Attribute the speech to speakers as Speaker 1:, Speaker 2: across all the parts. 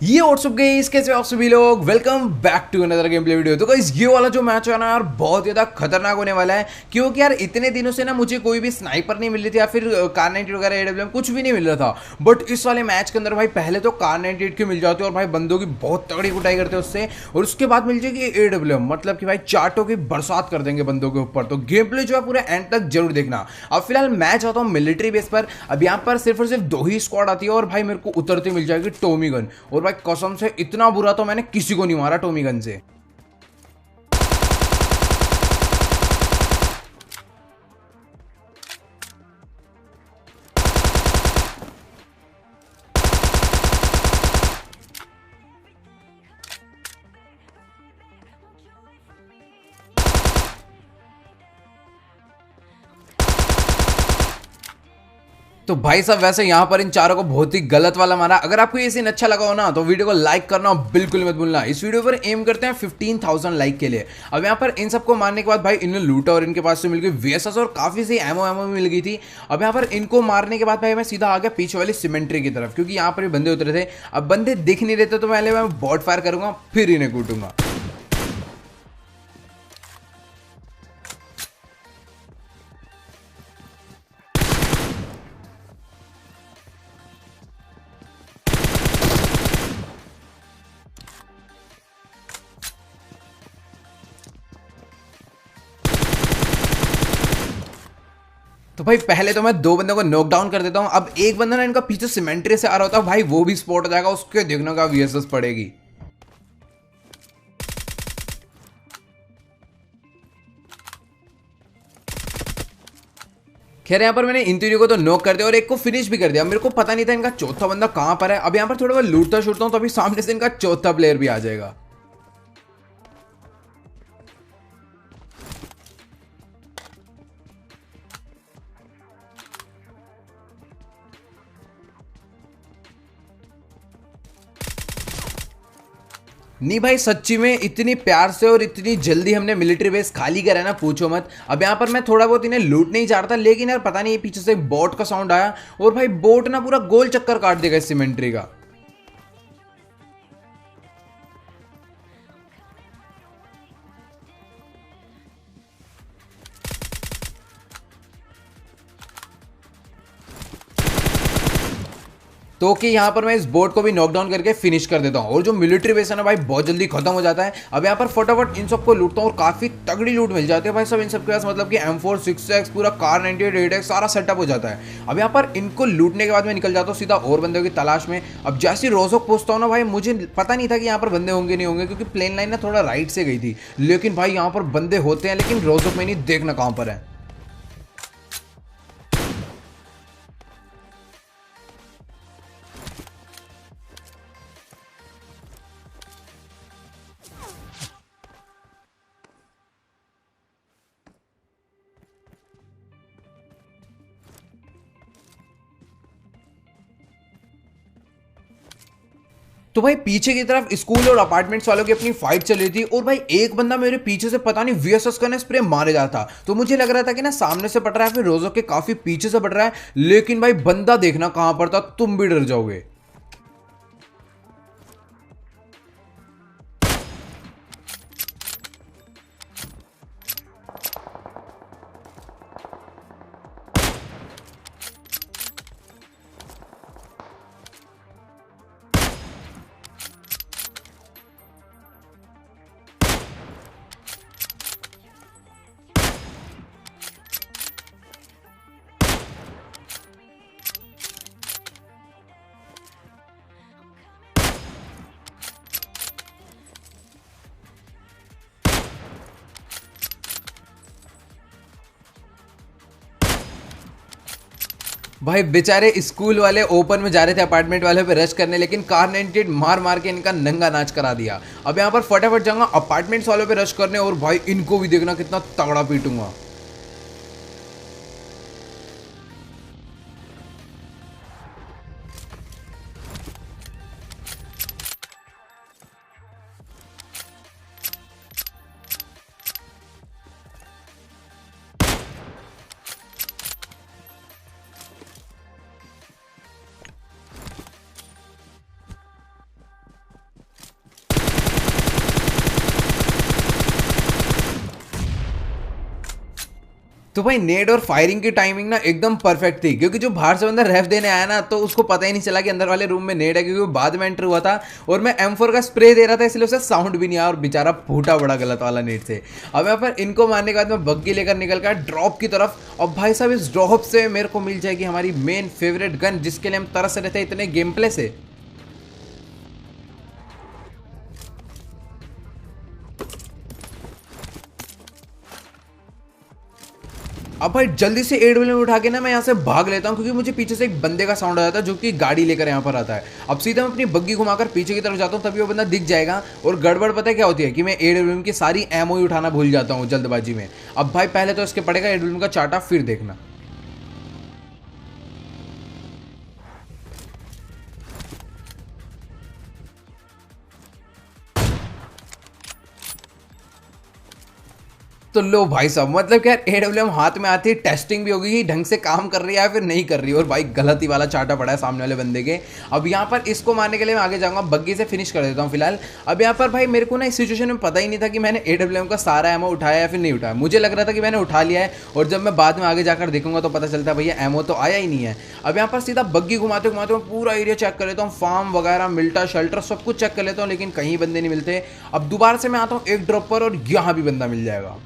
Speaker 1: ये WhatsApp guys, कैसे हो आप सभी लोग। Welcome back to another game play video. तो गाइस ये वाला जो मैच है ना यार, बहुत ज़्यादा खतरनाक होने वाला है, क्योंकि यार इतने दिनों से ना मुझे कोई भी स्नाइपर नहीं मिल रही थी या फिर कार 98 वगैरह एडब्ल्यूएम कुछ भी नहीं मिल रहा था। बट इस वाले मैच के अंदर भाई पहले तो कार 98 की मिल जाती है और भाई बंदों की बहुत तगड़ी कुटाई करते हैं उससे, और उसके बाद मिल जाएगी एडब्ल्यूएम, मतलब कि भाई चार्टों की बरसात कर देंगे बंदों के ऊपर। तो गेम प्ले जो है पूरा एंड तक जरूर देखना। अब फिलहाल मैं चाहता हूँ मिलिट्री बेस पर। अब यहाँ पर सिर्फ और सिर्फ 2 ही स्क्वाड आती है और भाई मेरे को उतरती मिल जाएगी टॉमी गन। और भाई कसम से इतना बुरा तो मैंने किसी को नहीं मारा टॉमी गन से। तो भाई साहब वैसे यहाँ पर इन चारों को बहुत ही गलत वाला मारा। अगर आपको ये सीन अच्छा लगा हो ना तो वीडियो को लाइक करना बिल्कुल मत भूलना। इस वीडियो पर एम करते हैं 15,000 लाइक के लिए। अब यहाँ पर इन सबको मारने के बाद भाई इन्हें लूटा और इनके पास से मिल गई वीएसएस और काफी सी एमओ एमओ मिल गई थी। अब यहाँ पर इनको मारने के बाद भाई मैं सीधा आ गया पीछे वाली सिमेंट्री की तरफ, क्योंकि यहाँ पर भी बंदे उतरे थे। अब बंदे दिख नहीं रहे थे तो पहले मैं बॉट फायर करूंगा फिर इन्हें कूटूंगा। तो भाई पहले तो मैं 2 बंदों को नॉकडाउन कर देता हूं। अब एक बंदा ना इनका पीछे सिमेंट्री से आ रहा होता, भाई वो भी स्पॉट हो जाएगा, उसके देखने का वीएसएस पड़ेगी। खैर यहाँ पर मैंने इन तीनों को तो नॉक कर दिया और एक को फिनिश भी कर दिया। मेरे को पता नहीं था इनका चौथा बंदा कहां पर है। अब यहाँ पर थोड़ा बहुत लूटता छूटता हूं तो अभी सामने से इनका चौथा प्लेयर भी आ जाएगा। नहीं भाई सच्ची में इतनी प्यार से और इतनी जल्दी हमने मिलिट्री बेस खाली करा है ना, पूछो मत। अब यहाँ पर मैं थोड़ा बहुत इन्हें लूट नहीं चाहता, लेकिन यार पता नहीं पीछे से बोट का साउंड आया और भाई बोट ना पूरा गोल चक्कर काट देगा इस सिमेंट्री का। तो कि यहाँ पर मैं इस बोट को भी नॉकडाउन करके फिनिश कर देता हूँ और जो मिलिट्री बेस है ना भाई बहुत जल्दी खत्म हो जाता है। अब यहाँ पर फटाफट इन सबको लूटता हूँ और काफी तगड़ी लूट मिल जाती है भाई सब इन सबके पास, मतलब कि M4 6x पूरा कार 98 8x सारा सेटअप हो जाता है। अब यहाँ पर इनको लूटने के बाद मैं निकल जाता हूँ सीधा और बंदों की तलाश में। अब जैसे रोजोक पहुंचता हूँ ना भाई, मुझे पता नहीं था कि यहाँ पर बंदे होंगे नहीं होंगे, क्योंकि प्लेन लाइन ना थोड़ा राइट से गई थी। लेकिन भाई यहाँ पर बंदे होते हैं, लेकिन रोजोक में नहीं देखना कहाँ पर है। तो भाई पीछे की तरफ स्कूल और अपार्टमेंट्स वालों की अपनी फाइट चल रही थी और भाई एक बंदा मेरे पीछे से पता नहीं वीएसएस का स्प्रे मारे जा रहा था। तो मुझे लग रहा था कि ना सामने से पड़ रहा है, फिर रोजो के काफी पीछे से पड़ रहा है, लेकिन भाई बंदा देखना कहां पर था, तुम भी डर जाओगे। भाई बेचारे स्कूल वाले ओपन में जा रहे थे अपार्टमेंट वाले पे रश करने, लेकिन कार 98 मार मार के इनका नंगा नाच करा दिया। अब यहाँ पर फटाफट जाऊंगा अपार्टमेंट्स वालों पे रश करने और भाई इनको भी देखना कितना तगड़ा पीटूंगा। तो भाई नेड और फायरिंग की टाइमिंग ना एकदम परफेक्ट थी, क्योंकि जो बाहर से बंदा रेफ देने आया ना तो उसको पता ही नहीं चला कि अंदर वाले रूम में नेड है, क्योंकि वो बाद में एंटर हुआ था और मैं M4 का स्प्रे दे रहा था, इसलिए उसे साउंड भी नहीं आया और बेचारा फूटा बड़ा गलत वाला नेड से। अब यहाँ पर इनको मारने के बाद मैं बग्गी लेकर निकल गया ड्रॉप की तरफ। और भाई साहब इस ड्रॉप से मेरे को मिल जाएगी हमारी मेन फेवरेट गन, जिसके लिए हम तरस रहे थे इतने गेम प्ले से। अब भाई जल्दी से AWM उठा के ना मैं यहाँ से भाग लेता हूँ, क्योंकि मुझे पीछे से एक बंदे का साउंड आ जाता है जो कि गाड़ी लेकर यहाँ पर आता है। अब सीधा मैं अपनी बग्गी घुमाकर पीछे की तरफ जाता हूँ, तभी वो बंदा दिख जाएगा। और गड़बड़ पता है क्या होती है कि मैं AWM की सारी एमओ ही उठाना भूल जाता हूँ जल्दबाजी में। अब भाई पहले तो इसके पड़ेगा AWM का चाटा, फिर देखना। तो लो भाई साहब, मतलब क्या AWM हाथ में आती है, टेस्टिंग भी होगी ढंग से काम कर रही है या फिर नहीं कर रही, और भाई गलत ही वाला चाटा पड़ा है सामने वाले बंदे के। अब यहाँ पर इसको मारने के लिए मैं आगे जाऊंगा, बग्गी से फिनिश कर देता हूँ फिलहाल। अब यहाँ पर भाई मेरे को ना इस सिचुएशन में पता ही नहीं था कि मैंने AWM का सारा एमओ उठाया या फिर नहीं उठाया। मुझे लग रहा था कि मैंने उठा लिया है, और जब मैं बाद में आगे जाकर देखूंगा तो पता चलता है भैया एमओ तो आया ही नहीं है। अब यहाँ पर सीधा बग्गी घुमाते घुमाते मैं पूरा एरिया चेक कर लेता हूँ, फार्म वगैरह मिल्टा शेल्टर सब कुछ चेक कर लेता हूँ, लेकिन कहीं बंदे नहीं मिलते। अब दोबारा से मैं आता हूँ एक ड्रॉप पर, और यहाँ भी बंदा मिल जाएगा।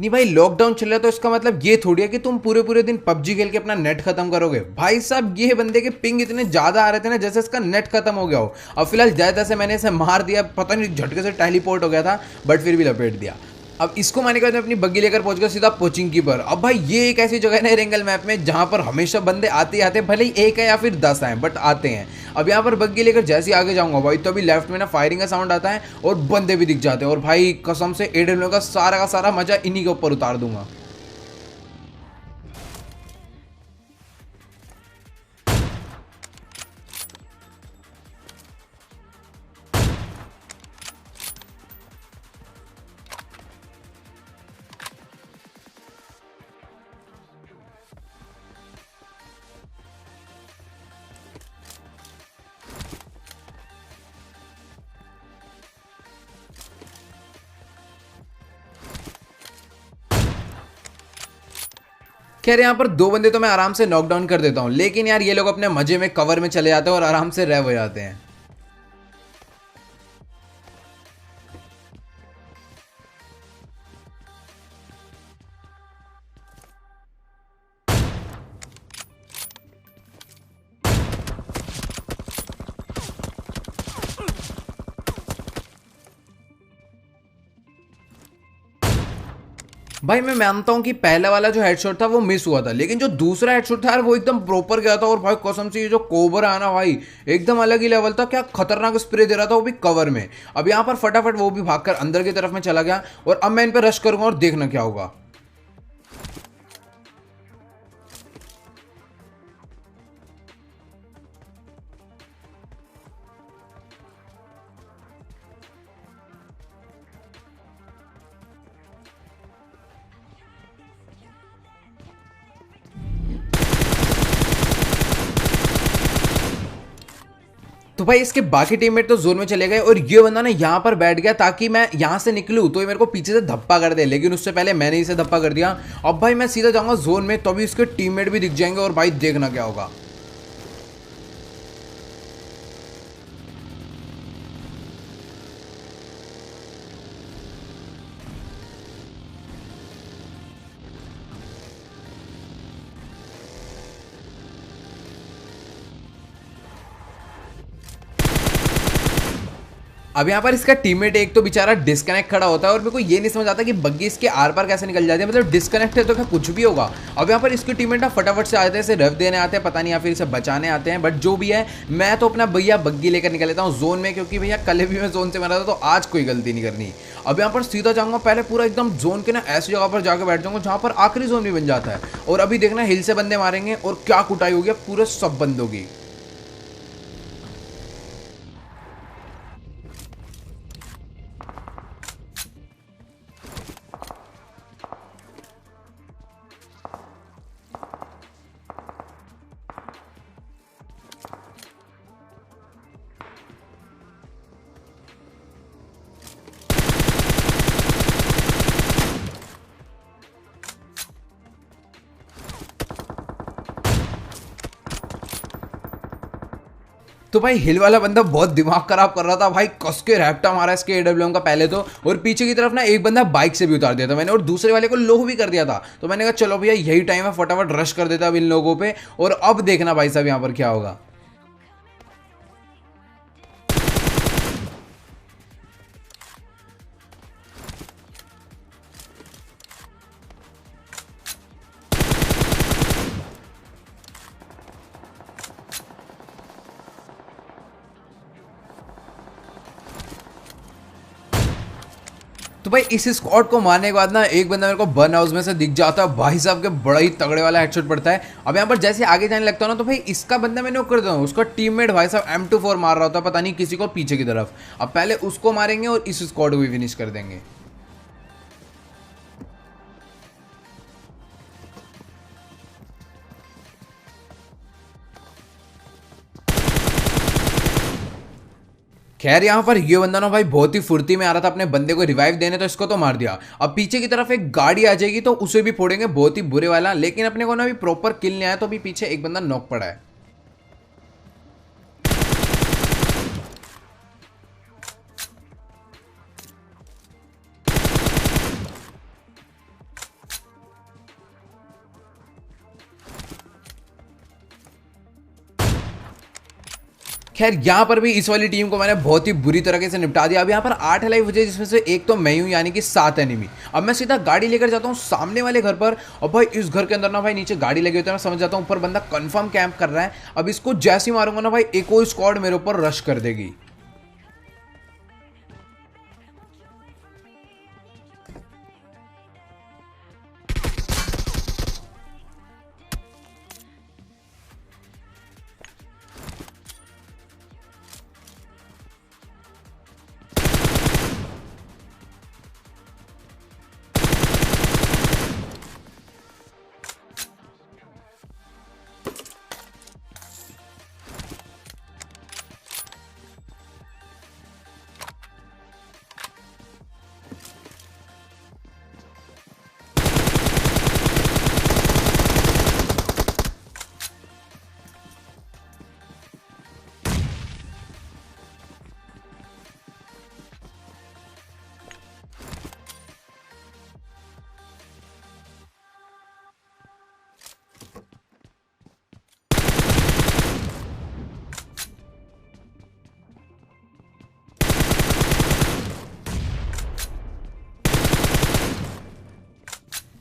Speaker 1: नहीं भाई, लॉकडाउन चल रहा है तो इसका मतलब ये थोड़ी है कि तुम पूरे पूरे दिन पबजी खेल के अपना नेट खत्म करोगे। भाई साहब ये बंदे के पिंग इतने ज्यादा आ रहे थे ना, जैसे इसका नेट खत्म हो गया हो। अब फिलहाल जैसे तैसे मैंने इसे मार दिया, पता नहीं झटके से टेलीपोर्ट हो गया था, बट फिर भी लपेट दिया। अब इसको मारने के बाद मैं अपनी बग्गी लेकर पहुंच गया सीधा पोचिंकी पर। अब भाई ये एक ऐसी जगह है रेंगल मैप में जहां पर हमेशा बंदे आते आते, भले ही एक है या फिर 10 आए, बट आते हैं। अब यहाँ पर बग्गी लेकर जैसे ही आगे जाऊंगा भाई, तो अभी लेफ्ट में ना फायरिंग का साउंड आता है और बंदे भी दिख जाते हैं, और भाई कसम से AWM का सारा मजा इन्हीं के ऊपर उतार दूंगा। खैर यहाँ पर 2 बंदे तो मैं आराम से नॉकडाउन कर देता हूँ, लेकिन यार ये लोग अपने मजे में कवर में चले जाते हैं और आराम से रेव हो जाते हैं। भाई मैं मानता हूं कि पहला वाला जो हेडशॉट था वो मिस हुआ था, लेकिन जो दूसरा हेडशॉट था यार वो एकदम प्रॉपर गया था। और भाई कसम से ये जो कोबरा है ना भाई, एकदम अलग ही लेवल था। क्या खतरनाक स्प्रे दे रहा था वो भी कवर में। अब यहाँ पर फटाफट वो भी भागकर अंदर की तरफ में चला गया, और अब मैं इन पर रश करूंगा और देखना क्या होगा। तो भाई इसके बाकी टीममेट तो जोन में चले गए, और ये बंदा ना यहाँ पर बैठ गया ताकि मैं यहाँ से निकलूँ तो ये मेरे को पीछे से धप्पा कर दे, लेकिन उससे पहले मैंने इसे धप्पा कर दिया। अब भाई मैं सीधा जाऊंगा जोन में, तभी इसके टीममेट भी दिख जाएंगे, और भाई देखना क्या होगा। अब यहाँ पर इसका टीममेट एक तो बेचारा डिस्कनेक्ट खड़ा होता है, और मेरे को ये नहीं समझ आता कि बग्गी इसके आर पार कैसे निकल जाती है। मतलब डिस्कनेक्ट है तो क्या कुछ भी होगा। अब यहाँ पर इसके टीममेट ना फटाफट से आते हैं, इसे रफ देने आते हैं, पता नहीं या फिर इसे बचाने आते हैं, बट जो भी है मैं तो अपना भैया बग्गी लेकर निकल लेता हूँ जोन में, क्योंकि भैया कल भी मैं जोन से मरा था तो आज कोई गलती नहीं करनी। अब यहाँ पर सीधा जाऊंगा, पहले पूरा एकदम जोन के ना ऐसी जगह पर जाकर बैठ जाऊंगा जहाँ पर आखिरी जोन भी बन जाता है, और अभी देखना हिल से बंदे मारेंगे और क्या कुटाई होगी पूरे सब बंदों की। तो भाई हिल वाला बंदा बहुत दिमाग खराब कर रहा था भाई, कस के रैप्टा मारा इसके एडब्ल्यूएम का पहले तो, और पीछे की तरफ ना एक बंदा बाइक से भी उतार दिया था मैंने, और दूसरे वाले को लो भी कर दिया था। तो मैंने कहा चलो भैया यही टाइम है, फटाफट रश कर देता अब इन लोगों पे, और अब देखना भाई साहब यहाँ पर क्या होगा। तो भाई इस स्क्वाड को मारने के बाद ना एक बंदा मेरे को बर्न हाउस में से दिख जाता है भाई साहब के, बड़ा ही तगड़े वाला हेडशॉट पड़ता है। अब यहाँ पर जैसे आगे जाने लगता हूँ ना तो भाई इसका बंदा मैं नॉक कर देता हूँ, उसका टीममेट भाई साहब M24 मार रहा होता है पता नहीं किसी को पीछे की तरफ। अब पहले उसको मारेंगे और इस स्क्वाड को भी फिनिश कर देंगे। खैर यहाँ पर ये बंदा ना भाई बहुत ही फुर्ती में आ रहा था अपने बंदे को रिवाइव देने, तो इसको तो मार दिया। अब पीछे की तरफ एक गाड़ी आ जाएगी तो उसे भी फोड़ेंगे, बहुत ही बुरे वाला, लेकिन अपने को ना अभी प्रॉपर किल नहीं आया, तो अभी पीछे एक बंदा नॉक पड़ा है। खैर यहाँ पर भी इस वाली टीम को मैंने बहुत ही बुरी तरीके से निपटा दिया। अब यहाँ पर 8 लाइव बचे, जिसमें से एक तो मैं हूँ, यानी कि 7 एनिमी। अब मैं सीधा गाड़ी लेकर जाता हूँ सामने वाले घर पर, और भाई इस घर के अंदर ना भाई नीचे गाड़ी लगी होती है, मैं समझ जाता हूँ ऊपर बंदा कंफर्म कैंप कर रहा है। अब इसको जैसे ही मारूंगा ना भाई एक और स्क्वाड मेरे ऊपर रश कर देगी।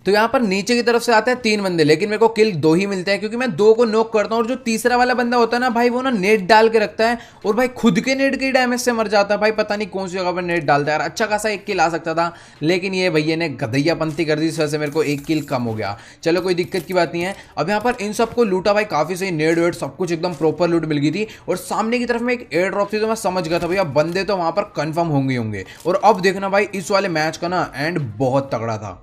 Speaker 1: तो यहाँ पर नीचे की तरफ से आते हैं 3 बंदे, लेकिन मेरे को किल 2 ही मिलते हैं, क्योंकि मैं 2 को नॉक करता हूँ, और जो तीसरा वाला बंदा होता है ना भाई वो ना नेट डाल के रखता है, और भाई खुद के नेट के डैमेज से मर जाता है भाई, पता नहीं कौन सी जगह पर नेट डालता है यार। अच्छा खासा 1 किल आ सकता था, लेकिन ये भैया ने गधैयापंती कर दी, इस वजह से मेरे को 1 किल कम हो गया। चलो कोई दिक्कत की बात नहीं है। अब यहाँ पर इन सबको लूटा भाई, काफी सही नेट वेट सब कुछ एकदम प्रॉपर लूट मिल गई थी, और सामने की तरफ में एक एयर ड्रॉप थी, तो मैं समझ गया था भैया बंदे तो वहां पर कंफर्म होंगे। और अब देखना भाई इस वाले मैच का ना एंड बहुत तगड़ा था।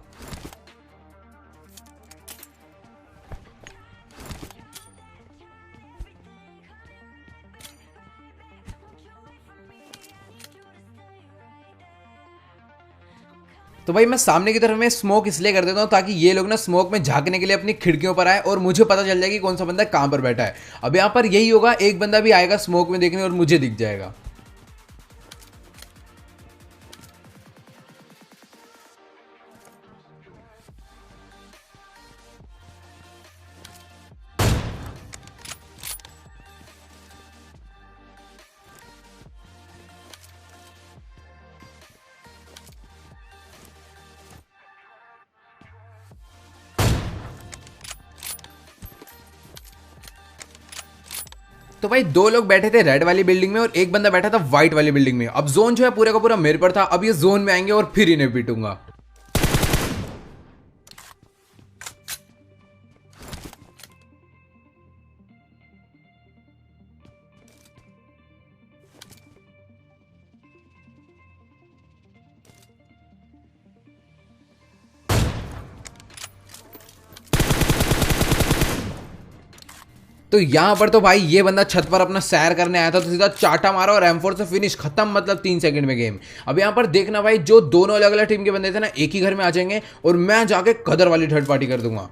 Speaker 1: तो भाई मैं सामने की तरफ में स्मोक इसलिए कर देता हूँ ताकि ये लोग ना स्मोक में झांकने के लिए अपनी खिड़कियों पर आए, और मुझे पता चल जाएगी कौन सा बंदा कहां पर बैठा है। अब यहाँ पर यही होगा, एक बंदा भी आएगा स्मोक में देखने और मुझे दिख जाएगा। तो भाई 2 लोग बैठे थे रेड वाली बिल्डिंग में, और एक बंदा बैठा था व्हाइट वाली बिल्डिंग में। अब जोन जो है पूरा का पूरा मेरे पर था। अब ये जोन में आएंगे और फिर इन्हें पीटूंगा। तो यहां पर तो भाई ये बंदा छत पर अपना सैर करने आया था, तो सीधा चाटा मारा और M4 से फिनिश खत्म, मतलब 3 सेकंड में गेम। अब यहां पर देखना भाई, जो दोनों अलग अलग टीम के बंदे थे ना एक ही घर में आ जाएंगे, और मैं जाके कदर वाली थर्ड पार्टी कर दूंगा।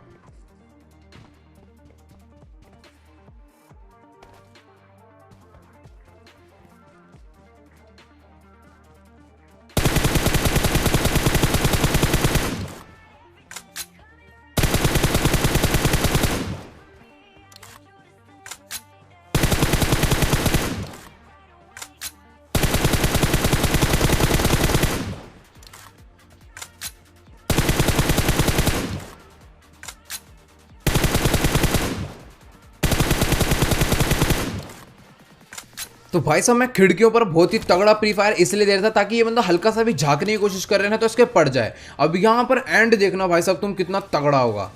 Speaker 1: तो भाई साहब मैं खिड़कियों पर बहुत ही तगड़ा प्री फायर इसलिए दे रहा था ताकि ये बंदा हल्का सा भी झांकने की कोशिश कर रहे हैं तो इसके पड़ जाए। अब यहाँ पर एंड देखना भाई साहब तुम कितना तगड़ा होगा।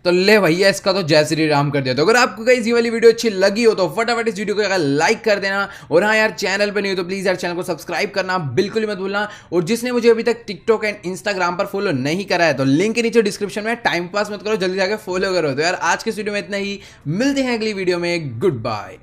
Speaker 1: तो ले भैया इसका तो जय श्री राम कर दिया। तो अगर आपको गाइस ये वाली वीडियो अच्छी लगी हो तो फटाफट इस वीडियो को अगर लाइक कर देना, और हाँ यार चैनल पे नहीं हो तो प्लीज यार चैनल को सब्सक्राइब करना बिल्कुल ही मत भूलना। और जिसने मुझे अभी तक टिकटॉक एंड इंस्टाग्राम पर फॉलो नहीं करा है तो लिंक के नीचे डिस्क्रिप्शन में, टाइम पास मत करो, जल्दी जाकर फॉलो करो। तो यार आज के वीडियो में इतना ही, मिलते हैं अगली वीडियो में, गुड बाय।